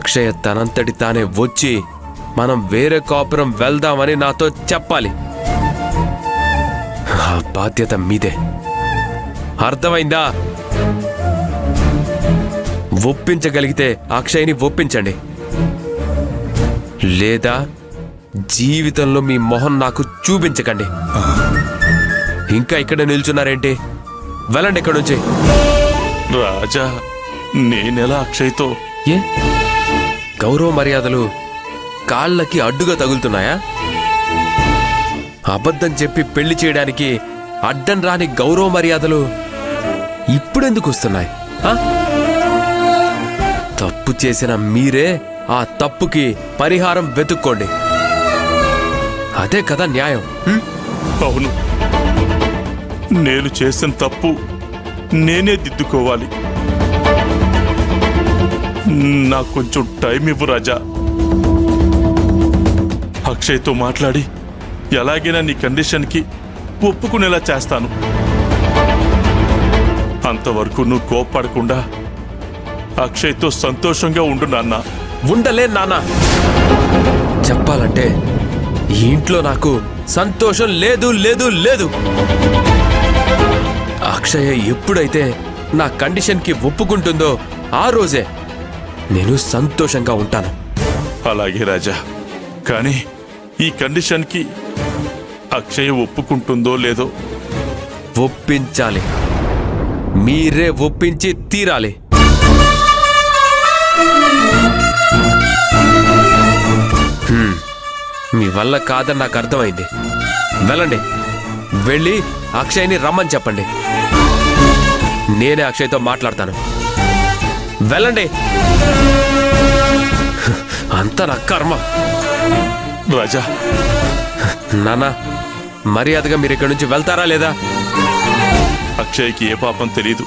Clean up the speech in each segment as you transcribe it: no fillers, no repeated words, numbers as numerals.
అక్షయ తనంతటి తానే వచ్చి మనం వేరే కాపురం వెళ్దామని నాతో చెప్పాలి. ఆ బాధ్యత మీదే. అర్థమైందా? ఒప్పించగలిగితే అక్షయ్ని ఒప్పించండి, లేదా జీవితంలో మీ మొహం నాకు చూపించకండి. ఇంకా ఇక్కడ నిల్చున్నారేంటి? వెళ్ళండి ఇక్కడ నుంచి. రాజా, నేనెలా అక్షయ్తో? ఏ గౌరవ మర్యాదలు కాళ్ళకి అడ్డుగా తగులుతున్నాయా? అబద్ధం చెప్పి పెళ్లి చేయడానికి అడ్డం రాని గౌరవ మర్యాదలు ఇప్పుడెందుకు వస్తున్నాయి? తప్పు చేసిన మీరే ఆ తప్పుకి పరిహారం వెతుక్కోండి. అదే కదా న్యాయం. అవును, నేను చేసిన తప్పు నేనే దిద్దుకోవాలి. నాకు కొంచెం టైం ఇవ్వు రాజా. అక్షయ్తో మాట్లాడి ఎలాగైనా నీ కండిషన్కి ఒప్పుకునేలా చేస్తాను. అంతవరకు నువ్వు కోప్పడకుండా అక్షయ్తో సంతోషంగా ఉండు నాన్న. ఉండలే నాన్న. చెప్పాలంటే ఈ ఇంట్లో నాకు సంతోషం లేదు లేదు లేదు. అక్షయ ఎప్పుడైతే నా కండిషన్కి ఒప్పుకుంటుందో ఆ రోజే నేను సంతోషంగా ఉంటాను. అలాగే రాజా, కానీ ఈ కండిషన్కి అక్షయ ఒప్పుకుంటుందో లేదో? ఒప్పించాలి. మీరే ఒప్పించి తీరాలి. మీ వల్ల కాదని నాకు అర్థమైంది. వెళ్ళండి, వెళ్ళి అక్షయ్ని రమ్మని చెప్పండి. నేనే అక్షయ్తో మాట్లాడతాను. వెళ్ళండి. అంతా నా కర్మ. రాజా, నాన్న, మర్యాదగా మీరు ఇక్కడి నుంచి వెళ్తారా లేదా? అక్షయ్కి ఏ పాపం తెలీదు.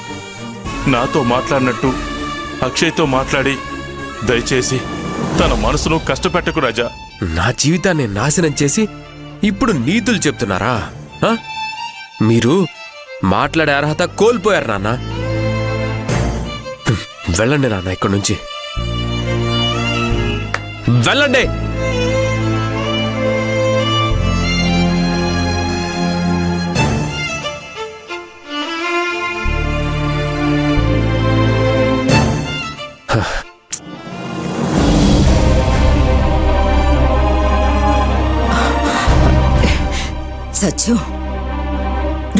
నాతో మాట్లాడినట్టు అక్షయ్తో మాట్లాడి దయచేసి తన మనసును కష్టపెట్టకు రాజా. నా జీవితాన్ని నాశనం చేసి ఇప్పుడు నీతులు చెప్తున్నారా? మీరు మాట్లాడే అర్హత కోల్పోయారు నాన్న. వెళ్ళండి నాన్న, ఇక్కడి నుంచి వెళ్ళండి. సత్యం,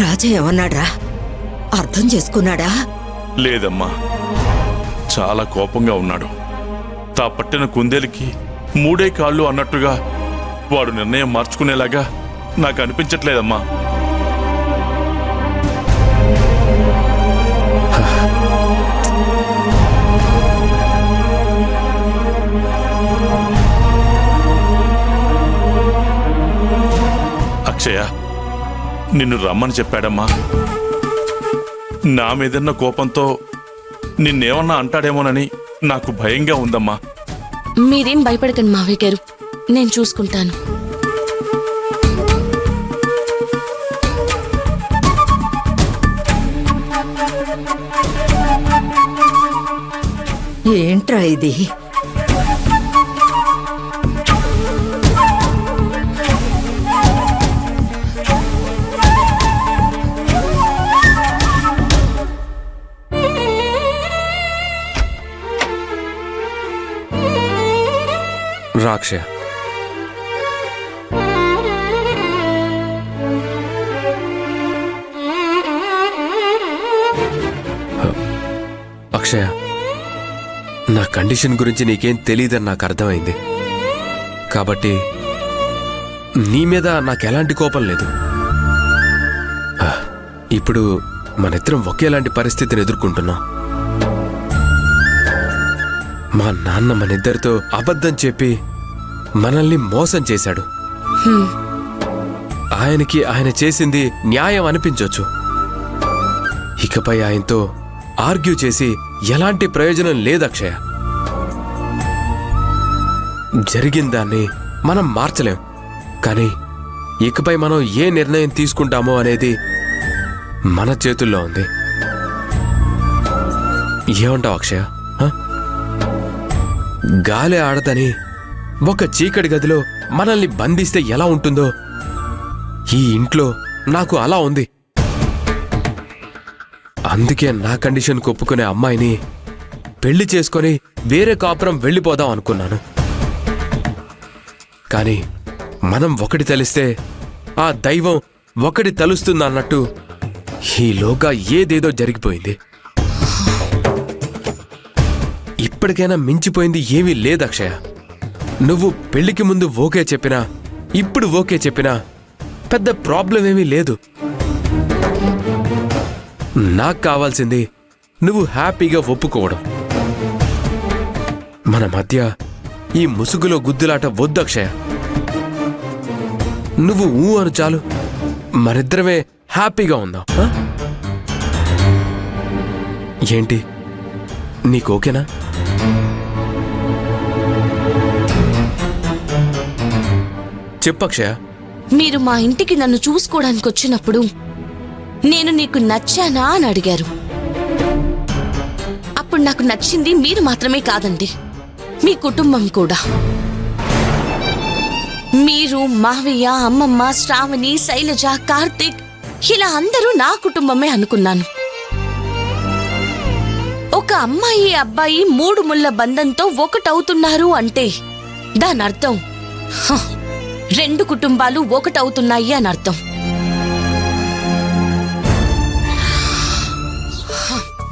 రాజా ఏమన్నాడ్రా? అర్థం చేసుకున్నాడా? లేదమ్మా, చాలా కోపంగా ఉన్నాడు. తా పట్టిన కుందేలికి మూడే కాళ్ళు అన్నట్టుగా వాడు నిర్ణయం మార్చుకునేలాగా నాకు అనిపించట్లేదమ్మా. అక్షయ నిన్ను రమ్మని చెప్పాడమ్మా. నా మీదన్న కోపంతో నిన్నేమన్నా అంటాడేమోనని నాకు భయంగా ఉందమ్మా. మీరేం భయపడకండి మావయ్య గారు, నేను చూసుకుంటాను. ఏంట్రా ఇది? రాక్షయ, అక్షయ, నా కండిషన్ గురించి నీకేం తెలీదని నాకు అర్థమైంది. కాబట్టి నీ మీద నాకెలాంటి కోపం లేదు. ఇప్పుడు మనిద్దరం ఒకేలాంటి పరిస్థితిని ఎదుర్కొంటున్నాం. మా నాన్న మనిద్దరితో అబద్ధం చెప్పి మనల్ని మోసం చేశాడు. ఆయనకి ఆయన చేసింది న్యాయం అనిపించొచ్చు. ఇకపై ఆయనతో ఆర్గ్యూ చేసి ఎలాంటి ప్రయోజనం లేదు అక్షయ. జరిగిందాన్ని మనం మార్చలేం, కానీ ఇకపై మనం ఏ నిర్ణయం తీసుకుంటామో అనేది మన చేతుల్లో ఉంది. ఏమంటావు అక్షయ? గాలి ఆడదని ఒక చీకటి గదిలో మనల్ని బంధిస్తే ఎలా ఉంటుందో ఈ ఇంట్లో నాకు అలా ఉంది. అందుకే నా కండిషన్ ఒప్పుకునే అమ్మాయిని పెళ్లి చేసుకొని వేరే కాపురం వెళ్ళిపోదాం అనుకున్నాను. కానీ మనం ఒకటి తెలిస్తే ఆ దైవం ఒకటి తలుస్తుందన్నట్టు ఈలోగా ఏదేదో జరిగిపోయింది. ఇప్పటికైనా మించిపోయింది ఏమీ లేదు అక్షయ. నువ్వు పెళ్లికి ముందు ఓకే చెప్పినా ఇప్పుడు ఓకే చెప్పినా పెద్ద ప్రాబ్లం ఏమీ లేదు. నాకు కావాల్సింది నువ్వు హ్యాపీగా ఒప్పుకోవడం. మన మధ్య ఈ ముసుగులో గుద్దులాట వద్దు అక్షయ. నువ్వు ఊ అను చాలు, మనిద్దరమే హ్యాపీగా ఉందాం. ఏంటి, నీకు ఓకేనా? చెప్పక్షయ. మీరు మా ఇంటికి నన్ను చూసుకోవడానికి వచ్చినప్పుడు నేను నీకు నచ్చానా అని అడిగారు. అప్పుడు నాకు నచ్చింది మీరు మాత్రమే కాదండి, మీ కుటుంబం కూడా. మీరు, మావయ్య, అమ్మమ్మ, శ్రావణి, శైలజ, కార్తిక్ ఇలా అందరూ నా కుటుంబమే అనుకున్నాను. ఒక అమ్మాయి అబ్బాయి 3 ముళ్ళ బంధంతో ఒకటవుతున్నారు అంటే దాని అర్థం 2 కుటుంబాలు ఒకటవుతున్నాయి అని అర్థం.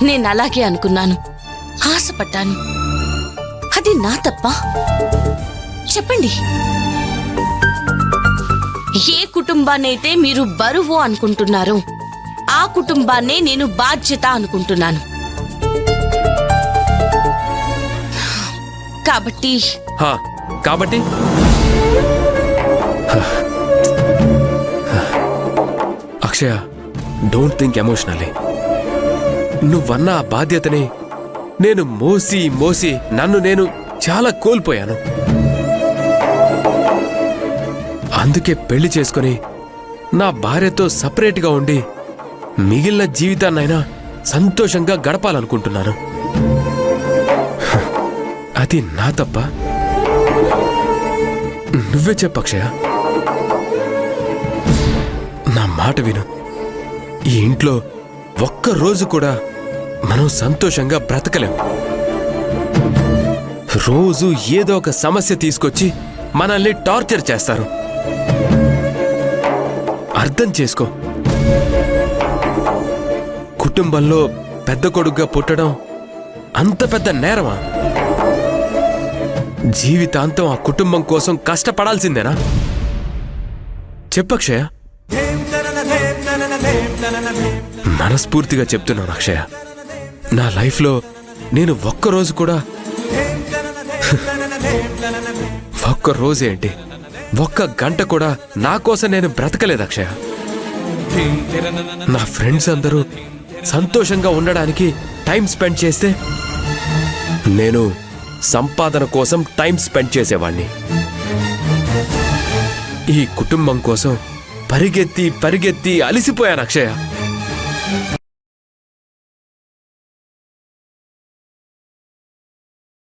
నేను అలాగే అనుకున్నాను, ఆశపడ్డాను. అది నా తప్ప? చెప్పండి. ఏ కుటుంబాన్నైతే మీరు బరువు అనుకుంటున్నారో ఆ కుటుంబాన్నే నేను బాధ్యత అనుకుంటున్నాను. కాబట్టి కాబట్టి అక్షయ, డోంట్ థింక్ ఎమోషనల్లీ. నువ్వన్న ఆ బాధ్యతని నేను మోసి మోసి నన్ను నేను చాలా కోల్పోయాను. అందుకే పెళ్లి చేసుకుని నా భార్యతో సపరేట్గా ఉండి మిగిలిన జీవితాన్నైనా సంతోషంగా గడపాలనుకుంటున్నాను. అది నా తప్ప? నువ్వే చెప్పక్షయ. నా మాట విను. ఈ ఇంట్లో ఒక్కరోజు కూడా మనం సంతోషంగా బ్రతకలేం. రోజు ఏదో ఒక సమస్య తీసుకొచ్చి మనల్ని టార్చర్ చేస్తారు. అర్థం చేసుకో. కుటుంబంలో పెద్ద కొడుకుగా పుట్టడం అంత పెద్ద నేరమా? జీవితాంతం ఆ కుటుంబం కోసం కష్టపడాల్సిందేనా? చెప్పక్షయ. మనస్ఫూర్తిగా చెప్తున్నాను అక్షయ, నా లైఫ్లో నేను ఒక్కరోజు కూడా, ఒక్కరోజేంటి, ఒక్క గంట కూడా నా కోసం నేను బ్రతకలేదు అక్షయ. నా ఫ్రెండ్స్ అందరూ సంతోషంగా ఉండడానికి టైం స్పెండ్ చేస్తే నేను సంపాదన కోసం టైం స్పెండ్ చేసేవాణ్ణి. ఈ కుటుంబం కోసం పరిగెత్తి పరిగెత్తి అలిసిపోయాను అక్షయ.